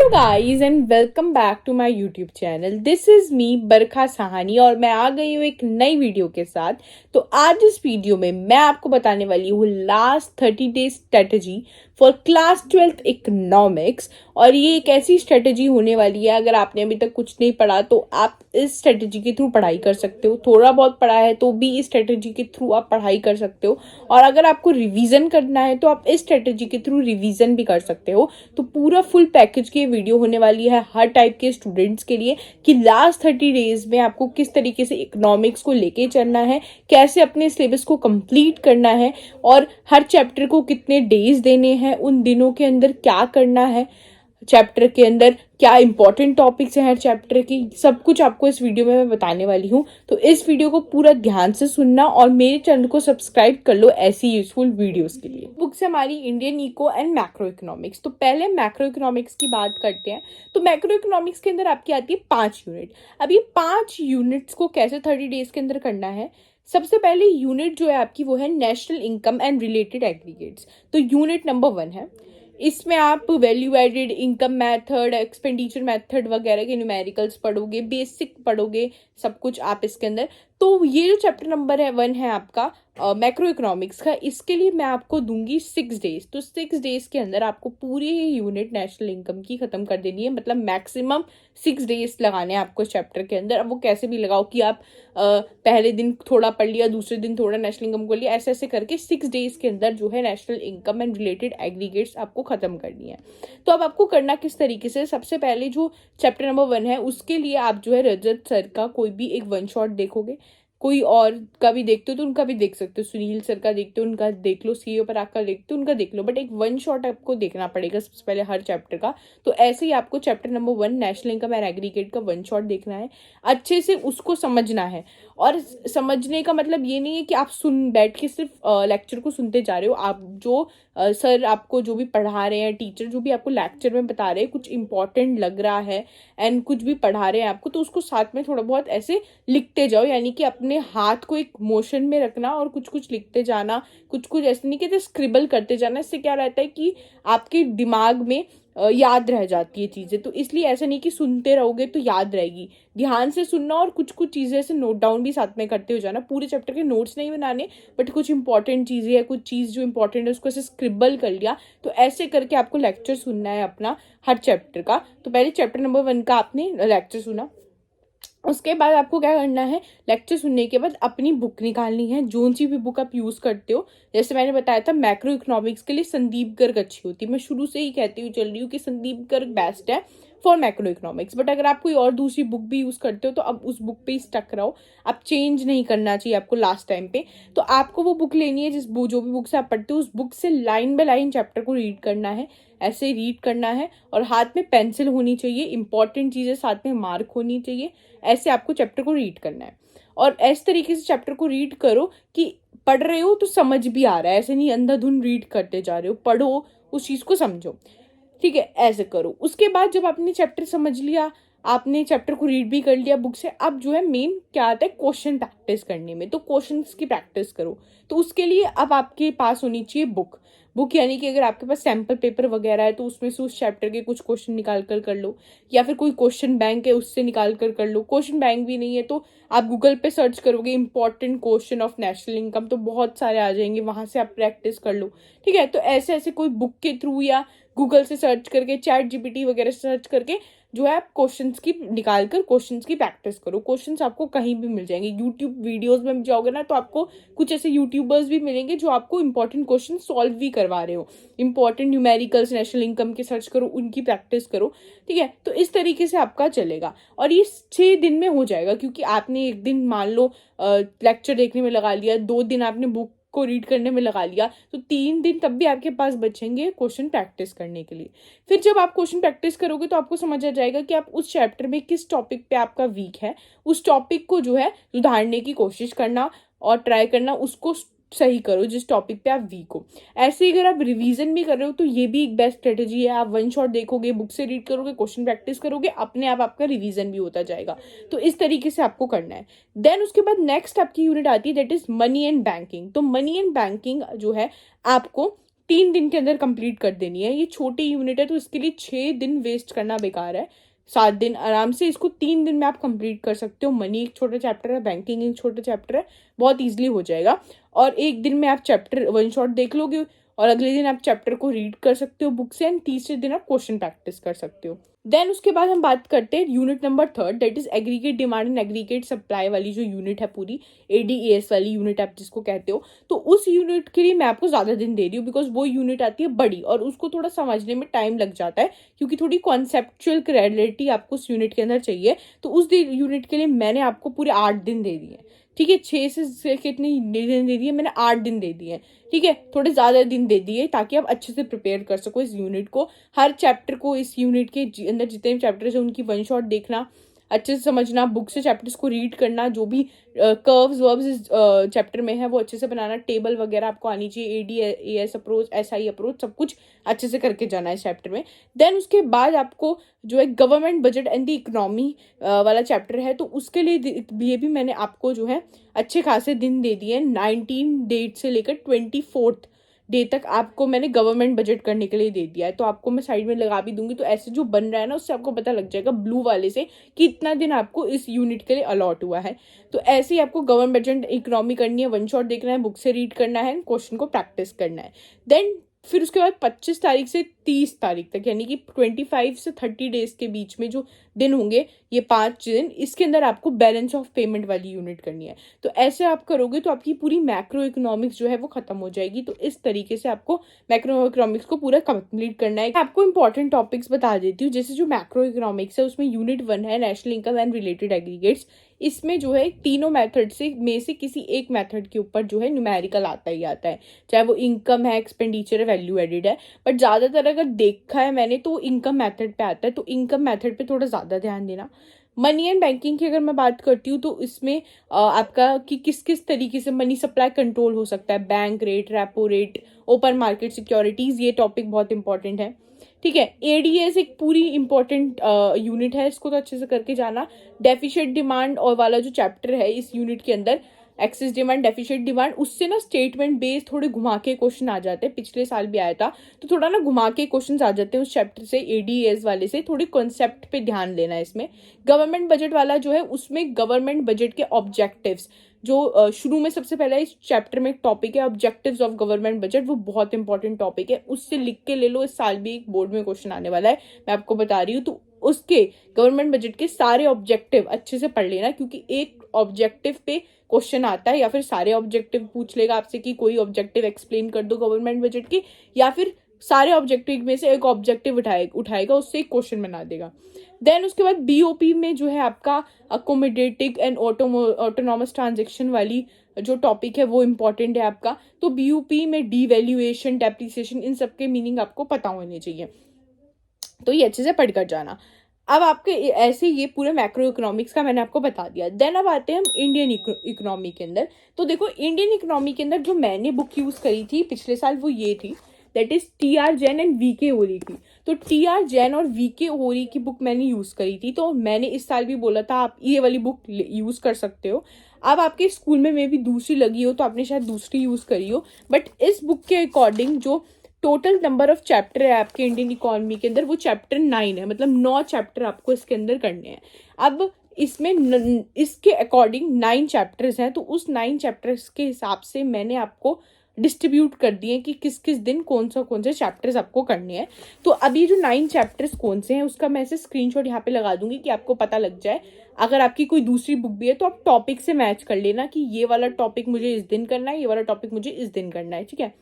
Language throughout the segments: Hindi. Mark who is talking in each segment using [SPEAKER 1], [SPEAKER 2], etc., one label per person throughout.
[SPEAKER 1] Hello guys and welcome back to my YouTube channel. This is me Barkha Sahani और मैं आ गई हूँ एक नई वीडियो के साथ। तो आज इस वीडियो में मैं आपको बताने वाली हूँ last 30 days strategy for class 12th economics. और ये एक ऐसी स्ट्रेटजी होने वाली है, अगर आपने अभी तक कुछ नहीं पढ़ा तो आप इस स्ट्रेटजी के थ्रू पढ़ाई कर सकते हो। थोड़ा बहुत पढ़ा है तो भी इस स्ट्रेटजी के थ्रू आप पढ़ाई कर सकते हो, और अगर आपको रिवीजन करना है तो आप इस स्ट्रेटजी के थ्रू रिवीजन भी कर सकते हो। तो पूरा फुल पैकेज की वीडियो होने वाली है हर टाइप के स्टूडेंट्स के लिए कि लास्ट 30 डेज में आपको किस तरीके से इकोनॉमिक्स को लेके चलना है, कैसे अपने सिलेबस को कंप्लीट करना है, और हर चैप्टर को कितने डेज देने हैं, उन दिनों के अंदर क्या करना है, चैप्टर के अंदर क्या इंपॉर्टेंट टॉपिक्स हैं हर चैप्टर की, सब कुछ आपको इस वीडियो में मैं बताने वाली हूँ। तो इस वीडियो को पूरा ध्यान से सुनना और मेरे चैनल को सब्सक्राइब कर लो ऐसी यूजफुल वीडियोस के लिए। बुक्स है हमारी Indian eco and macro economics. तो पहले मैक्रो इकोनॉमिक्स की बात करते हैं। तो मैक्रो इकोनॉमिक्स के अंदर आपकी आती है 5 यूनिट। अब ये 5 यूनिट्स को कैसे 30 डेज के अंदर करना है। सबसे पहले यूनिट जो है आपकी वो है national income and related aggregates. तो यूनिट नंबर 1 है। इसमें आप value added income method, expenditure method वगैरह के न्यूमेरिकल्स पढ़ोगे, बेसिक पढ़ोगे, सब कुछ आप इसके अंदर। तो ये जो चैप्टर नंबर 1 है आपका मैक्रो इकोनॉमिक्स का, इसके लिए मैं आपको दूंगी 6 डेज। तो 6 डेज के अंदर आपको पूरी यूनिट नेशनल इनकम की खत्म कर देनी है। मतलब मैक्सिमम 6 डेज लगाने हैं आपको चैप्टर के अंदर। अब वो कैसे भी लगाओ कि आप पहले दिन थोड़ा पढ़ लिया, दूसरे दिन थोड़ा नेशनल इनकम कर लिया, ऐसे ऐसे करके 6 डेज के अंदर जो है national income and related aggregates आपको खत्म करनी है। तो अब आपको करना किस तरीके से, सबसे पहले जो चैप्टर नंबर 1 है उसके लिए आप जो है रजत सर का कोई भी एक 1 शॉट देखोगे। कोई और का भी देखते हो तो उनका भी देख सकते हो, सुनील सर का देखते हो उनका देख लो, सीईओ पर आकर देखते हो उनका देख लो, बट एक 1 शॉट आपको देखना पड़ेगा सबसे पहले हर चैप्टर का। तो ऐसे ही आपको chapter number 1 national income and aggregate का 1 शॉट देखना है, अच्छे से उसको समझना है। और समझने का मतलब ये नहीं है कि आप सुन बैठ के सिर्फ लेक्चर को सुनते जा रहे हो। आप जो सर आपको जो भी पढ़ा रहे हैं, टीचर जो भी आपको लेक्चर में बता रहे हैं, कुछ इंपॉर्टेंट लग रहा है एंड कुछ भी पढ़ा रहे हैं आपको, तो उसको साथ में थोड़ा बहुत ऐसे लिखते जाओ। यानी कि अपने हाथ को एक मोशन में रखना और कुछ कुछ लिखते जाना, कुछ कुछ ऐसे नहीं कहते स्क्रिबल करते जाना। इससे क्या रहता है कि आपके दिमाग में याद रह जाती है चीज़ें। तो इसलिए ऐसा नहीं कि सुनते रहोगे तो याद रहेगी, ध्यान से सुनना और कुछ कुछ चीज़ें ऐसे नोट डाउन भी साथ में करते हो जाना। पूरे चैप्टर के नोट्स नहीं बनाने, बट कुछ इंपॉर्टेंट चीज़ें या कुछ चीज़ जो इंपॉर्टेंट है उसको ऐसे स्क्रिबल कर लिया। तो ऐसे करके आपको लेक्चर सुनना है अपना हर चैप्टर का। तो पहले चैप्टर नंबर 1 का आपने लेक्चर सुना, उसके बाद आपको क्या करना है, लेक्चर सुनने के बाद अपनी बुक निकालनी है, जो सी भी बुक आप यूज़ करते हो। जैसे मैंने बताया था मैक्रो इकोनॉमिक्स के लिए संदीप गर्ग अच्छी होती है, मैं शुरू से ही कहती हुई चल रही हूँ कि संदीप गर्ग बेस्ट है फॉर मैक्रो इकोनॉमिक्स। बट अगर आप कोई और दूसरी बुक भी यूज़ करते हो तो अब उस बुक पे ही स्टक रहो, आप चेंज नहीं करना चाहिए आपको लास्ट टाइम पे। तो आपको वो बुक लेनी है जो भी बुक से आप पढ़ते हो, उस बुक से लाइन बाय लाइन चैप्टर को रीड करना है, ऐसे रीड करना है। और हाथ में पेंसिल होनी चाहिए, इंपॉर्टेंट चीज़ें साथ में मार्क होनी चाहिए, ऐसे आपको चैप्टर को रीड करना है। और इस तरीके से चैप्टर को रीड करो कि पढ़ रहे हो तो समझ भी आ रहा है, ऐसे नहीं अंधाधुन रीड करते जा रहे हो, पढ़ो उस चीज़ को समझो, ठीक है, ऐसे करो। उसके बाद जब आपने चैप्टर समझ लिया, आपने चैप्टर को रीड भी कर लिया बुक से, अब जो है मेन क्या आता है क्वेश्चन प्रैक्टिस करने में। तो क्वेश्चंस की प्रैक्टिस करो। तो उसके लिए अब आपके पास होनी चाहिए बुक। यानी कि अगर आपके पास सैम्पल पेपर वगैरह है तो उसमें से उस चैप्टर के कुछ क्वेश्चन निकाल कर लो, या फिर कोई क्वेश्चन बैंक है उससे निकाल कर लो। क्वेश्चन बैंक भी नहीं है तो आप गूगल पे सर्च करोगे important question of national income, तो बहुत सारे आ जाएंगे, वहां से आप प्रैक्टिस कर लो, ठीक है। तो ऐसे ऐसे कोई बुक के थ्रू या गूगल से सर्च करके, चैट जीपीटी वगैरह से सर्च करके जो है आप क्वेश्चंस की निकाल कर क्वेश्चंस की प्रैक्टिस करो। क्वेश्चंस आपको कहीं भी मिल जाएंगे, यूट्यूब वीडियोस में जाओगे ना तो आपको कुछ ऐसे यूट्यूबर्स भी मिलेंगे जो आपको इंपॉर्टेंट क्वेश्चन सॉल्व भी करवा रहे हो। इंपॉर्टेंट न्यूमेरिकल्स नेशनल इनकम के सर्च करो, उनकी प्रैक्टिस करो, ठीक है। तो इस तरीके से आपका चलेगा और ये 6 दिन में हो जाएगा, क्योंकि आपने एक दिन मान लो लेक्चर देखने में लगा लिया, 2 दिन आपने बुक को रीड करने में लगा लिया, तो 3 दिन तब भी आपके पास बचेंगे क्वेश्चन प्रैक्टिस करने के लिए। फिर जब आप क्वेश्चन प्रैक्टिस करोगे तो आपको समझ आ जाएगा कि आप उस चैप्टर में किस टॉपिक पे आपका वीक है, उस टॉपिक को जो है सुधारने की कोशिश करना और ट्राई करना, उसको सही करो जिस टॉपिक पे आप वीक हो। ऐसे ही अगर आप रिवीजन भी कर रहे हो तो ये भी एक बेस्ट स्ट्रेटेजी है। आप 1 शॉट देखोगे, बुक से रीड करोगे, क्वेश्चन प्रैक्टिस करोगे, अपने आप आपका रिवीजन भी होता जाएगा। तो इस तरीके से आपको करना है। देन उसके बाद नेक्स्ट आपकी यूनिट आती है that is money and banking. तो मनी एंड बैंकिंग जो है आपको 3 दिन के अंदर कंप्लीट कर देनी है। ये छोटी यूनिट है तो इसके लिए 6 दिन वेस्ट करना बेकार है। 7 दिन आराम से, इसको 3 दिन में आप कंप्लीट कर सकते हो। मनी एक छोटा चैप्टर है, बैंकिंग एक छोटा चैप्टर है, बहुत ईजिली हो जाएगा। और एक दिन में आप चैप्टर वन शॉट देख लोगे और अगले दिन आप चैप्टर को रीड कर सकते हो बुक से, एंड तीसरे दिन आप क्वेश्चन प्रैक्टिस कर सकते हो। देन उसके बाद हम बात करते हैं unit number 3, that is aggregate demand and aggregate supply वाली जो यूनिट है पूरी, ADAS वाली यूनिट आप जिसको कहते हो। तो उस यूनिट के लिए मैं आपको ज़्यादा दिन दे रही हूँ बिकॉज वो यूनिट आती है बड़ी और उसको थोड़ा समझने में टाइम लग जाता है, क्योंकि थोड़ी कॉन्सेप्चुअल क्लैरिटी आपको उस यूनिट के अंदर चाहिए। तो उस यूनिट के लिए मैंने आपको पूरे 8 दिन दे दिए। ठीक है, 6 से कितने दिन दे दिए मैंने, 8 दिन दे दिए। ठीक है, थोड़े ज़्यादा दिन दे दिए ताकि आप अच्छे से प्रिपेयर कर सको इस यूनिट को। हर चैप्टर को, इस यूनिट के अंदर जितने भी चैप्टर्स हैं उनकी वन शॉट देखना, अच्छे से समझना, बुक से चैप्टर्स को रीड करना, जो भी कर्व्स वर्ब्स इस चैप्टर में है वो अच्छे से बनाना, टेबल वगैरह आपको आनी चाहिए, ADAS अप्रोच, SI अप्रोच, सब कुछ अच्छे से करके जाना है इस चैप्टर में। देन उसके बाद आपको जो है government budget and the economy वाला चैप्टर है, तो उसके लिए भी मैंने आपको जो है अच्छे खासे दिन दे दिए। 19 डेट से लेकर 24th डे तक आपको मैंने गवर्नमेंट बजट करने के लिए दे दिया है। तो आपको मैं साइड में लगा भी दूंगी, तो ऐसे जो बन रहा है ना उससे आपको पता लग जाएगा ब्लू वाले से कि इतना दिन आपको इस यूनिट के लिए अलॉट हुआ है। तो ऐसे ही आपको गवर्नमेंट बजट इकोनॉमी करनी है, वन शॉट देखना है, बुक से रीड करना है, क्वेश्चन को प्रैक्टिस करना है। देन फिर उसके बाद 25 तारीख से 30 तारीख तक, यानी कि 25 से 30 डेज के बीच में जो दिन होंगे, ये 5 दिन, इसके अंदर आपको बैलेंस ऑफ पेमेंट वाली यूनिट करनी है। तो ऐसे आप करोगे तो आपकी पूरी मैक्रो इकोनॉमिक्स जो है वो खत्म हो जाएगी। तो इस तरीके से आपको मैक्रो इकोनॉमिक्स को पूरा कंप्लीट करना है। आपको इंपॉर्टेंट टॉपिक्स बता देती हूँ। जैसे जो मैक्रो इकोनॉमिक्स है उसमें यूनिट 1 है national income and related aggregates. इसमें जो है तीनों मेथड से किसी एक मेथड के ऊपर जो है न्यूमेरिकल आता ही आता है, चाहे वो इनकम है, एक्सपेंडिचर है, वैल्यू एडिड है। बट ज़्यादातर अगर देखा है मैंने तो इनकम मेथड पे आता है, तो इनकम मेथड पे थोड़ा ज़्यादा ध्यान देना। मनी एंड बैंकिंग की अगर मैं बात करती हूँ तो इसमें आपका कि किस किस तरीके से मनी सप्लाई कंट्रोल हो सकता है, bank rate, repo rate, open market securities, ये टॉपिक बहुत इंपॉर्टेंट है। ठीक है, ADAS एक पूरी इंपॉर्टेंट यूनिट है, इसको तो अच्छे से करके जाना। डेफिशिट डिमांड और वाला जो चैप्टर है इस यूनिट के अंदर, एक्सेस डिमांड, डेफिशिट डिमांड, उससे ना स्टेटमेंट बेस्ड थोड़े घुमा के क्वेश्चन आ जाते हैं। पिछले साल भी आया था, तो थोड़ा ना घुमा के क्वेश्चन आ जाते हैं उस चैप्टर से, ADAS वाले से। थोड़ी कॉन्सेप्ट पे ध्यान देना है इसमें। गवर्नमेंट बजट वाला जो है उसमें गवर्नमेंट बजट के ऑब्जेक्टिव्स, जो शुरू में सबसे पहले इस चैप्टर में एक टॉपिक है ऑब्जेक्टिव्स ऑफ गवर्नमेंट बजट, वो बहुत इंपॉर्टेंट टॉपिक है, उससे लिख के ले लो। इस साल भी एक बोर्ड में क्वेश्चन आने वाला है, मैं आपको बता रही हूँ। तो उसके गवर्नमेंट बजट के सारे ऑब्जेक्टिव अच्छे से पढ़ लेना, क्योंकि एक ऑब्जेक्टिव पे क्वेश्चन आता है, या फिर सारे ऑब्जेक्टिव पूछ लेगा आपसे कि कोई ऑब्जेक्टिव एक्सप्लेन कर दो गवर्नमेंट बजट की, या फिर सारे ऑब्जेक्टिव में से एक ऑब्जेक्टिव उठाएगा, उससे एक क्वेश्चन बना देगा। देन उसके बाद BOP में जो है आपका अकोमोडेटिव एंड ऑटोनॉमस ट्रांजेक्शन वाली जो टॉपिक है वो इंपॉर्टेंट है आपका। तो BOP में डीवैल्यूएशन, डेप्रिसिएशन, इन सब के मीनिंग आपको पता होने चाहिए, तो ये अच्छे से पढ़ कर जाना। अब आपके ऐसे ये पूरे मैक्रो इकोनॉमिक्स का मैंने आपको बता दिया। देन अब आते हैं हम इंडियन इकोनॉमी के अंदर। तो देखो, इंडियन इकोनॉमी के अंदर जो मैंने बुक यूज़ करी थी पिछले साल वो ये थी, that is TR Jain and VK ओरी की। तो TR जैन और VK ओरी की बुक मैंने यूज़ करी थी, तो मैंने इस साल भी बोला था आप ये वाली बुक यूज़ कर सकते हो। अब आपके स्कूल में मे भी दूसरी लगी हो तो आपने शायद दूसरी यूज़ करी हो, बट इस बुक के अकॉर्डिंग जो टोटल नंबर ऑफ चैप्टर है आपके इंडियन इकोनॉमी के अंदर वो चैप्टर 9 है, मतलब 9 चैप्टर आपको इसके अंदर करने हैं। अब इसमें इसके अकॉर्डिंग 9 चैप्टर्स हैं, तो उस 9 चैप्टर्स के हिसाब से मैंने आपको डिस्ट्रीब्यूट कर दिए कि किस किस दिन कौन से चैप्टर्स आपको करने हैं। तो अभी जो 9 चैप्टर्स कौन से हैं उसका मैं ऐसे स्क्रीनशॉट यहाँ पे लगा दूंगी कि आपको पता लग जाए। अगर आपकी कोई दूसरी बुक भी है तो आप टॉपिक से मैच कर लेना कि ये वाला टॉपिक मुझे इस दिन करना है, ये वाला टॉपिक मुझे इस दिन करना है। ठीक है,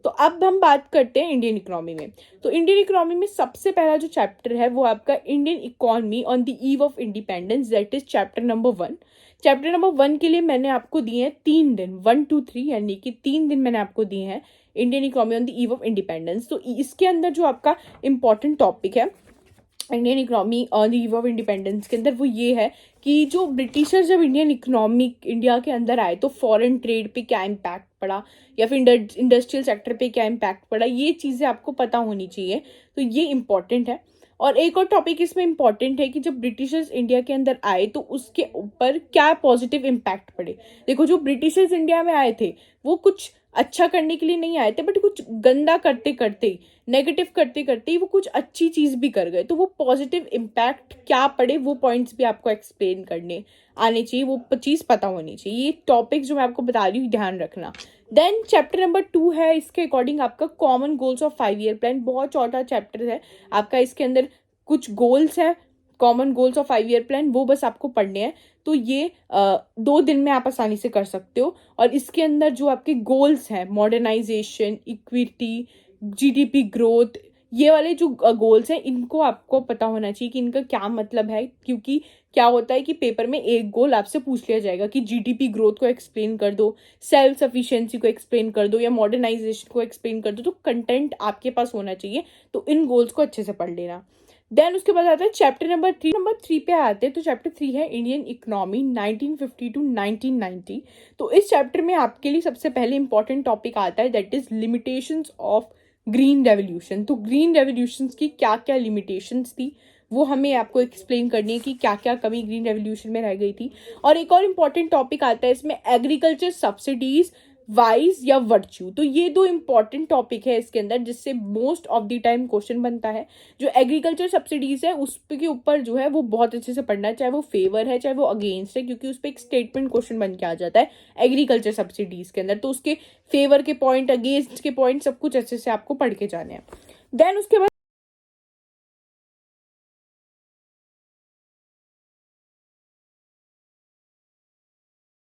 [SPEAKER 1] तो अब हम बात करते हैं इंडियन इकोनॉमी में। तो इंडियन इकोनॉमी में सबसे पहला जो चैप्टर है वो आपका Indian economy on the eve of independence, that is chapter number 1। Chapter number 1 के लिए मैंने आपको दिए हैं 3 दिन, 1 to 3, यानी कि 3 दिन मैंने आपको दिए हैं Indian economy on the eve of independence. तो इसके अंदर जो आपका इंपॉर्टेंट टॉपिक है Indian economy on the eve of independence के अंदर वो ये है कि जो ब्रिटिशर्स जब इंडिया के अंदर आए तो फॉरेन ट्रेड पे क्या इम्पैक्ट पड़ा, या फिर इंडस्ट्रियल सेक्टर पे क्या इम्पैक्ट पड़ा, ये चीज़ें आपको पता होनी चाहिए। तो ये इम्पॉर्टेंट है। और एक और टॉपिक इसमें इम्पॉर्टेंट है कि जब ब्रिटिशर्स इंडिया के अंदर आए तो उसके ऊपर क्या पॉजिटिव इम्पैक्ट पड़े। देखो, जो ब्रिटिशर्स इंडिया में आए थे वो कुछ अच्छा करने के लिए नहीं आए थे, बट कुछ गंदा करते करते, नेगेटिव करते करते ही वो कुछ अच्छी चीज़ भी कर गए। तो वो पॉजिटिव इम्पैक्ट क्या पड़े वो पॉइंट्स भी आपको एक्सप्लेन करने आने चाहिए, वो चीज़ पता होनी चाहिए। ये टॉपिक जो मैं आपको बता रही हूँ ध्यान रखना। देन चैप्टर नंबर 2 है, इसके अकॉर्डिंग आपका common goals of 5 year plan. बहुत छोटा चैप्टर है आपका, इसके अंदर कुछ गोल्स है, common goals of 5 year plan, वो बस आपको पढ़ने हैं। तो ये 2 दिन में आप आसानी से कर सकते हो। और इसके अंदर जो आपके गोल्स हैं, मॉडर्नाइजेशन, इक्विटी, जीडीपी ग्रोथ, ये वाले जो गोल्स हैं इनको आपको पता होना चाहिए कि इनका क्या मतलब है। क्योंकि क्या होता है कि पेपर में एक गोल आपसे पूछ लिया जाएगा कि जीडीपी ग्रोथ को एक्सप्लेन कर दो, सेल्फ सफिशिएंसी को एक्सप्लेन कर दो, या मॉडर्नाइजेशन को एक्सप्लेन कर दो। तो कंटेंट आपके पास होना चाहिए, तो इन गोल्स को अच्छे से पढ़ लेना। देन उसके बाद आता है चैप्टर नंबर 3 पे आते हैं। तो चैप्टर 3 है इंडियन इकोनॉमी 1950 टू 1990। तो इस चैप्टर में आपके लिए सबसे पहले इंपॉर्टेंट टॉपिक आता है, that is limitations of green revolution. तो ग्रीन रेवोल्यूशन की क्या क्या लिमिटेशंस थी वो हमें आपको एक्सप्लेन करनी है कि क्या क्या कमी ग्रीन रेवोल्यूशन में रह गई थी। और एक और इम्पॉर्टेंट टॉपिक आता है इसमें, एग्रीकल्चर सब्सिडीज, वाइज या वर्च्यू। तो ये 2 इंपॉर्टेंट टॉपिक है इसके अंदर, जिससे most of the time question बनता है। जो एग्रीकल्चर सब्सिडीज है उस के ऊपर जो है वो बहुत अच्छे से पढ़ना है, चाहे वो फेवर है चाहे वो अगेंस्ट है, क्योंकि उस पर एक स्टेटमेंट क्वेश्चन बन के आ जाता है एग्रीकल्चर सब्सिडीज के अंदर। तो उसके फेवर के पॉइंट, अगेंस्ट के पॉइंट, सब कुछ अच्छे से आपको पढ़ के जाने हैं। देन उसके बाद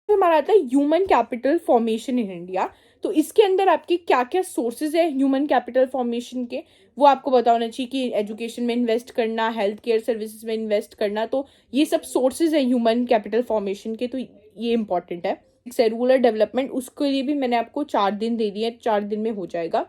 [SPEAKER 1] हमारा आता है human capital formation in India. तो इसके अंदर आपके क्या क्या सोर्सेज है ह्यूमन कैपिटल फॉर्मेशन के, वो आपको पता होना चाहिए कि एजुकेशन में इन्वेस्ट करना, हेल्थ केयर सर्विसेज में इन्वेस्ट करना। तो ये सब सोर्सेज है ह्यूमन कैपिटल फॉर्मेशन के, तो ये इंपॉर्टेंट है। रूरल डेवलपमेंट, उसके लिए भी मैंने आपको 4 दिन दे दिए, 4 दिन में हो जाएगा।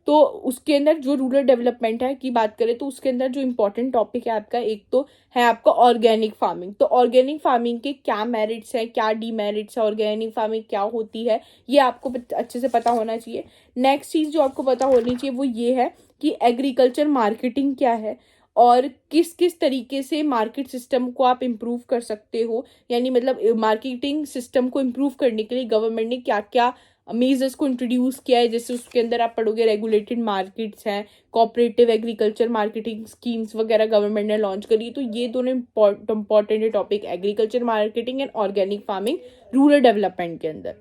[SPEAKER 1] तो उसके अंदर जो रूरल डेवलपमेंट है की बात करें तो उसके अंदर जो इंपॉर्टेंट टॉपिक है आपका, एक तो है आपका ऑर्गेनिक फार्मिंग। तो ऑर्गेनिक फार्मिंग के क्या मेरिट्स है, क्या डीमेरिट्स है, ऑर्गेनिक फार्मिंग क्या होती है, ये आपको अच्छे से पता होना चाहिए। नेक्स्ट चीज़ जो आपको पता होनी चाहिए वो ये है कि एग्रीकल्चर मार्केटिंग क्या है, और किस किस तरीके से मार्केट सिस्टम को आप इम्प्रूव कर सकते हो। यानी मतलब मार्केटिंग सिस्टम को इम्प्रूव करने के लिए गवर्नमेंट ने क्या क्या मेजर्स को इंट्रोड्यूस किया है। जैसे उसके अंदर आप पढ़ोगे रेगुलेटेड मार्केट्स हैं, कोऑपरेटिव एग्रीकल्चर मार्केटिंग स्कीम्स वगैरह गवर्नमेंट ने लॉन्च करी है। तो ये दोनों important topic, agriculture marketing and organic farming rural development के अंदर।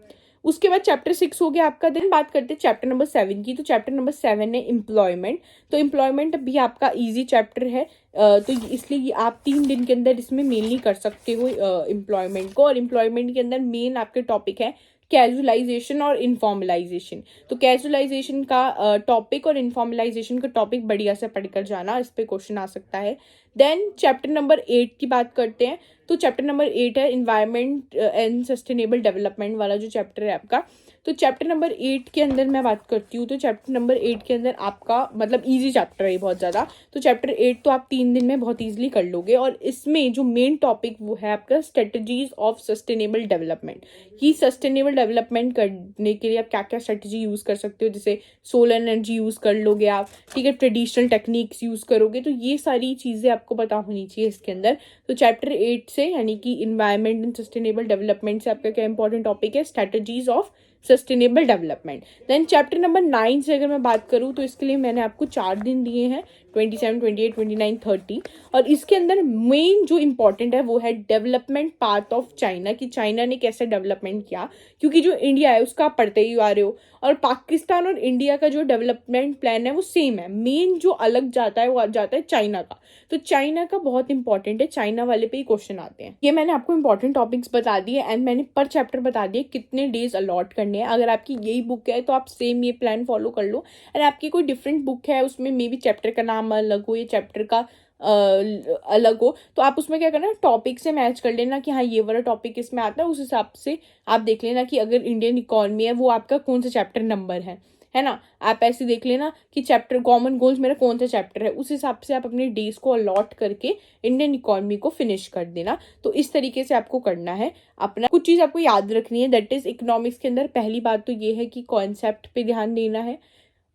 [SPEAKER 1] उसके बाद चैप्टर 6 हो गया आपका। दिन बात करते हैं चैप्टर नंबर 7 की। तो चैप्टर नंबर 7 है एम्प्लॉयमेंट। तो एम्प्लॉयमेंट भी आपका इजी चैप्टर है, तो इसलिए आप 3 दिन के अंदर इसमें मेनली कर सकते हो एम्प्लॉयमेंट को। और एम्प्लॉयमेंट के अंदर मेन आपके टॉपिक है कैजुअलाइजेशन और इनफॉर्मलाइजेशन। तो कैजुअलाइजेशन का टॉपिक और इनफॉर्मलाइजेशन का टॉपिक बढ़िया से पढ़कर जाना, इस पे क्वेश्चन आ सकता है। देन चैप्टर नंबर 8 की बात करते हैं। तो चैप्टर नंबर 8 है इन्वायरमेंट एंड सस्टेनेबल डेवलपमेंट वाला जो चैप्टर है आपका। तो चैप्टर नंबर 8 के अंदर मैं बात करती हूँ, तो चैप्टर नंबर 8 के अंदर आपका मतलब इजी चैप्टर है बहुत ज़्यादा। तो चैप्टर 8 तो आप 3 दिन में बहुत ईजिली कर लोगे। और इसमें जो मेन टॉपिक वो है आपका स्ट्रेटजीज ऑफ सस्टेनेबल डेवलपमेंट। कि सस्टेनेबल डेवलपमेंट करने के लिए आप क्या क्या स्ट्रेटजी यूज़ कर सकते हो। जैसे सोलर एनर्जी यूज़ कर लोगे आप, ठीक है, ट्रेडिशनल टेक्निक्स यूज़ करोगे। तो ये सारी चीज़ें आपको पता होनी चाहिए इसके अंदर। तो चैप्टर 8 से यानी कि इन्वायरमेंट एंड सस्टेनेबल डेवलपमेंट से आपका क्या इंपॉर्टेंट टॉपिक है, strategies of sustainable development. Then chapter number 9 से अगर मैं बात करूँ तो इसके लिए मैंने आपको 4 दिन दिए हैं, 27, 28, 29, 30। और इसके अंदर मेन जो इंपॉर्टेंट है वो है डेवलपमेंट पाथ ऑफ चाइना, कि चाइना ने कैसे डेवलपमेंट किया। क्योंकि जो इंडिया है उसका आप पढ़ते ही आ रहे हो, और पाकिस्तान और इंडिया का जो डेवलपमेंट प्लान है वो सेम है। मेन जो अलग जाता है वो जाता है चाइना का। तो चाइना का बहुत इंपॉर्टेंट है, चाइना वाले पे ही क्वेश्चन आते हैं। ये मैंने आपको इंपॉर्टेंट टॉपिक्स बता दिए एंड मैंने पर चैप्टर बता दिए कितने डेज अलॉट करने हैं। अगर आपकी यही बुक है तो आप सेम ये प्लान फॉलो कर लो। एंड आपकी कोई डिफरेंट बुक है, उसमें मे बी चैप्टर का नाम अलग हो या चैप्टर का अलग हो, तो आप उसमें क्या करना, टॉपिक से मैच कर लेना कि हाँ ये वाला टॉपिक इसमें आता है। उस हिसाब से आप देख लेना कि अगर इंडियन इकोनॉमी है वो आपका कौन सा चैप्टर नंबर है ना। आप ऐसे देख लेना कि चैप्टर कॉमन गोल्स मेरा कौन सा चैप्टर है, उस हिसाब से आप अपने डेज को अलॉट करके इंडियन इकोनॉमी को फिनिश कर देना। तो इस तरीके से आपको करना है। अपना कुछ चीज़ आपको याद रखनी है, दैट इज इकोनॉमिक्स के अंदर पहली बात तो ये है कि कॉन्सेप्ट पे ध्यान देना है।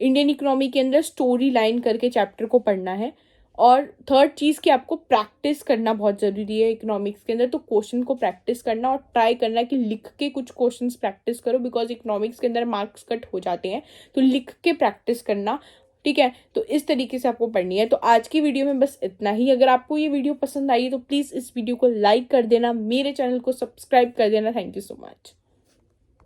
[SPEAKER 1] इंडियन इकोनॉमी के अंदर स्टोरी लाइन करके चैप्टर को पढ़ना है। और थर्ड चीज़ कि आपको प्रैक्टिस करना बहुत ज़रूरी है इकोनॉमिक्स के अंदर। तो क्वेश्चन को प्रैक्टिस करना और ट्राई करना कि लिख के कुछ क्वेश्चंस प्रैक्टिस करो, बिकॉज इकोनॉमिक्स के अंदर मार्क्स कट हो जाते हैं। तो लिख के प्रैक्टिस करना, ठीक है। तो इस तरीके से आपको पढ़नी है। तो आज की वीडियो में बस इतना ही। अगर आपको ये वीडियो पसंद आई तो प्लीज़ इस वीडियो को लाइक कर देना, मेरे चैनल को सब्सक्राइब कर देना। Thank you so much.